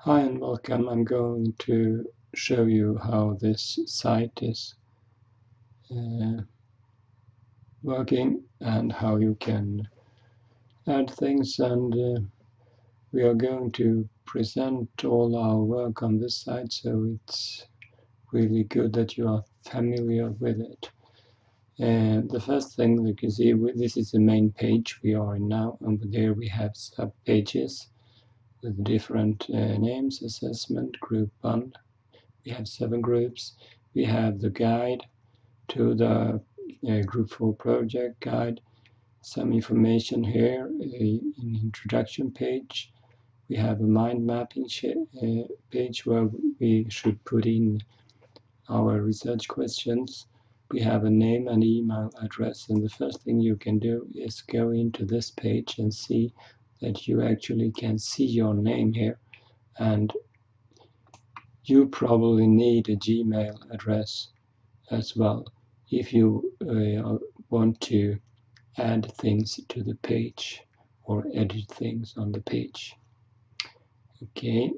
Hi and welcome. I'm going to show you how this site is working and how you can add things, and we are going to present all our work on this site, so it's really good that you are familiar with it. And the first thing you can see, this is the main page we are in now, and there we have sub pages with different names: assessment, group 1. We have 7 groups. We have the guide to the Group 4 project guide, some information here in introduction page. We have a mind mapping page where we should put in our research questions. We have a name and email address, and the first thing you can do is go into this page and see that you actually can see your name here, and you probably need a Gmail address as well if you want to add things to the page or edit things on the page. Okay,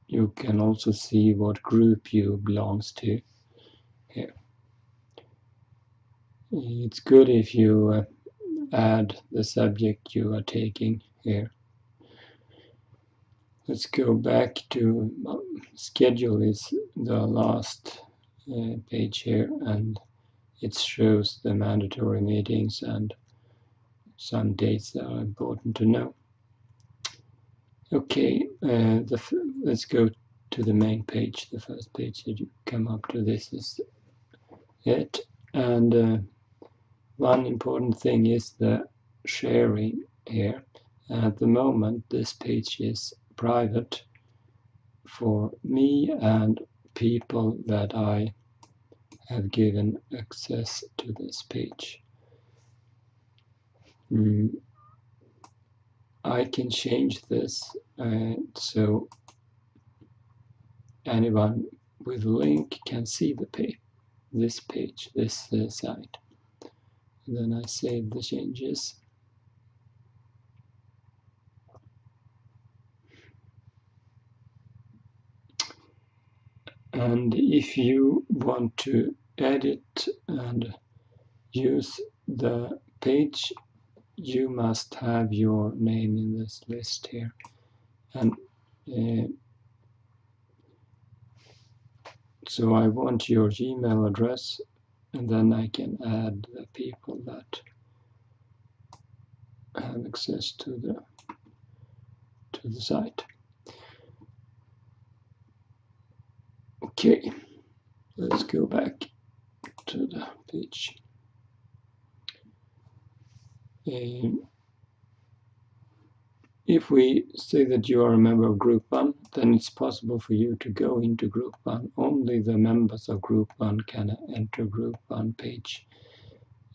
you can also see what group you belongs to here. It's good if you add the subject you are taking here. Let's go back to schedule is the last page here, and it shows the mandatory meetings and some dates that are important to know. Okay, let's go to the main page. The first page that you come up to, this is it. And one important thing is the sharing here. At the moment, this page is private for me and people that I have given access to this page. I can change this so anyone with a link can see the page, this site. And then I save the changes. And if you want to edit and use the page, you must have your name in this list here. And so I want your Gmail address, and then I can add the people that have access to the site. Okay, let's go back to the page. If we say that you are a member of Group 1, then it's possible for you to go into Group 1. Only the members of Group 1 can enter Group 1 page.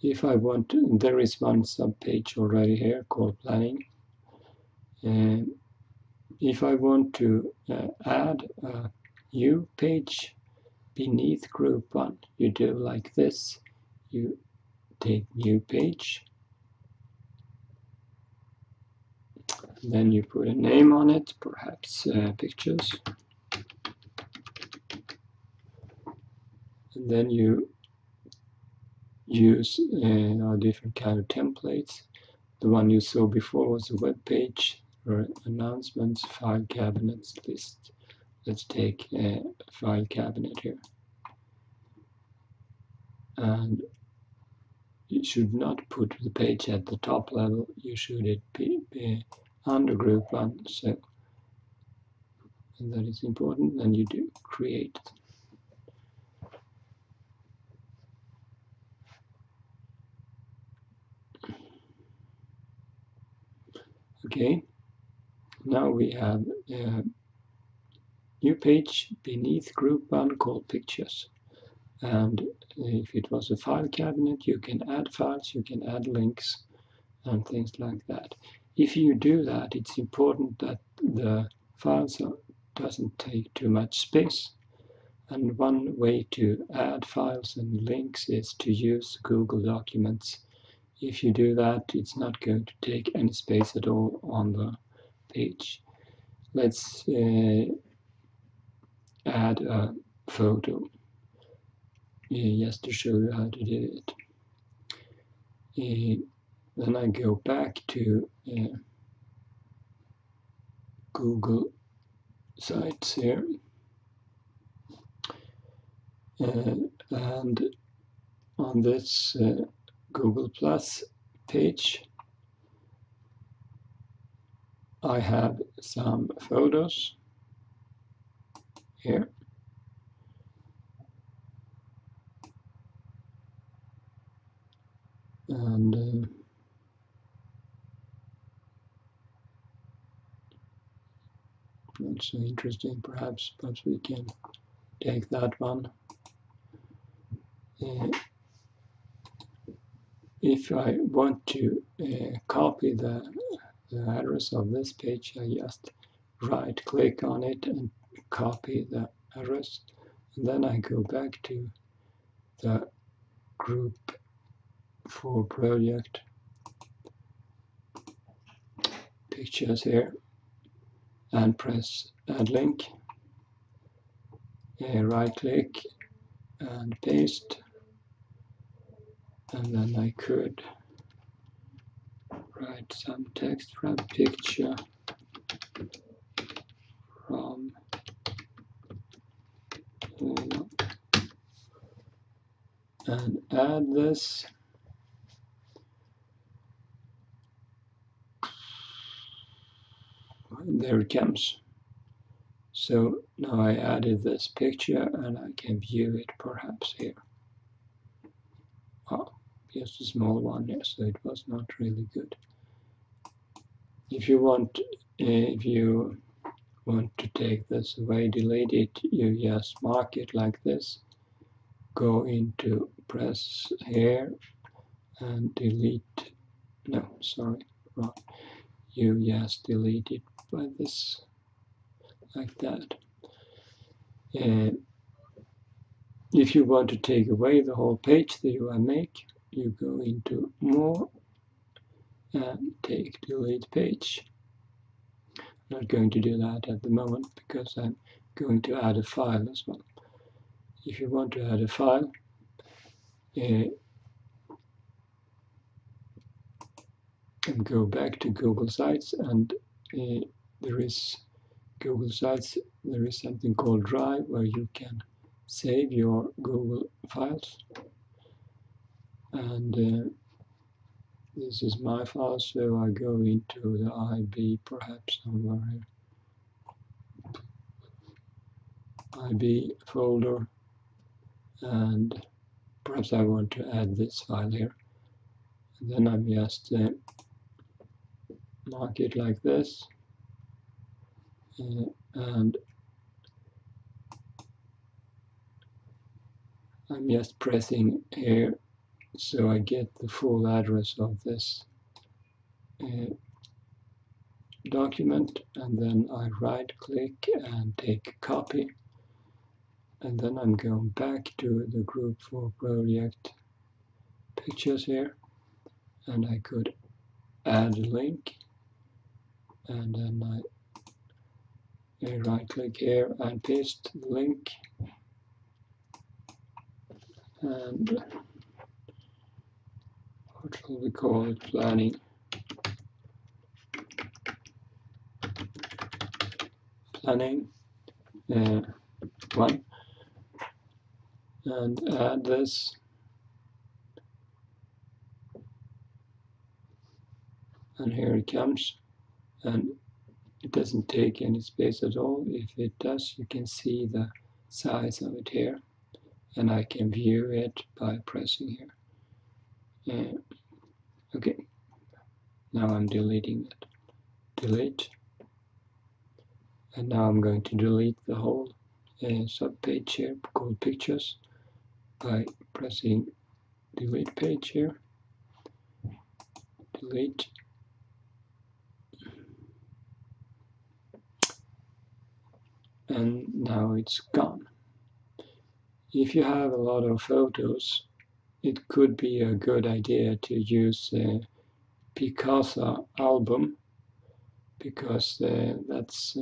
If I want to, there is one sub-page already here called Planning. If I want to add a new page beneath Group 1, you do like this. You take New Page, then you put a name on it, perhaps pictures, and then you use different kind of templates. The one you saw before was a web page or announcements, file cabinets, list. Let's take a file cabinet here. And you should not put the page at the top level. You should be under Group 1. So, and that is important. Then you do create. Okay, now we have a new page beneath Group 1 called Pictures. And if it was a file cabinet, you can add files, you can add links, and things like that. If you do that, it's important that the files doesn't take too much space. And one way to add files and links is to use Google Documents. If you do that, it's not going to take any space at all on the page. let's add a photo just to show you how to do it. Then I go back to Google Sites here, and on this Google Plus page I have some photos here. And not so interesting perhaps, but we can take that one. If I want to copy the address of this page, I just right click on it and copy the address, and then I go back to the group for project pictures here and press add link, right click and paste, and then I could write some text from picture from and add this. And there it comes. So now I added this picture and I can view it perhaps here. Oh, just a small one here, so it was not really good. If you want to take this away, delete it, you just mark it like this. Go into press here and delete. No, sorry, wrong. You just delete it by this, like that. If you want to take away the whole page that you make, you go into more and take delete page. I'm not going to do that at the moment because I'm going to add a file as well. If you want to add a file, and go back to Google Sites, and there is Google Sites, there is something called Drive where you can save your Google files, and this is my file, so I go into the IB, perhaps somewhere here, IB folder, and perhaps I want to add this file here, and then I'm just mark it like this, and I'm just pressing here so I get the full address of this document, and then I right click and take copy, and then I'm going back to the group for project pictures here, and I could add a link, and then I right click here and paste the link, and what shall we call it, planning one, and add this, and here it comes, and it doesn't take any space at all. If it does, you can see the size of it here, and I can view it by pressing here. Okay, now I'm deleting it. Delete, and now I'm going to delete the whole subpage here called pictures by pressing delete page here. Delete. And now it's gone. If you have a lot of photos, it could be a good idea to use Picasa album, because that's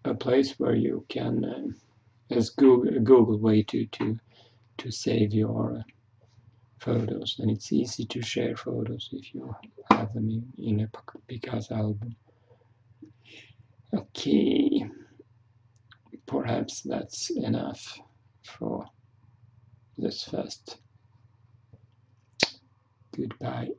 a place where you can, as a Google way to save your photos, and it's easy to share photos if you have them in a Picasa album. Okay, perhaps that's enough for this first. Goodbye.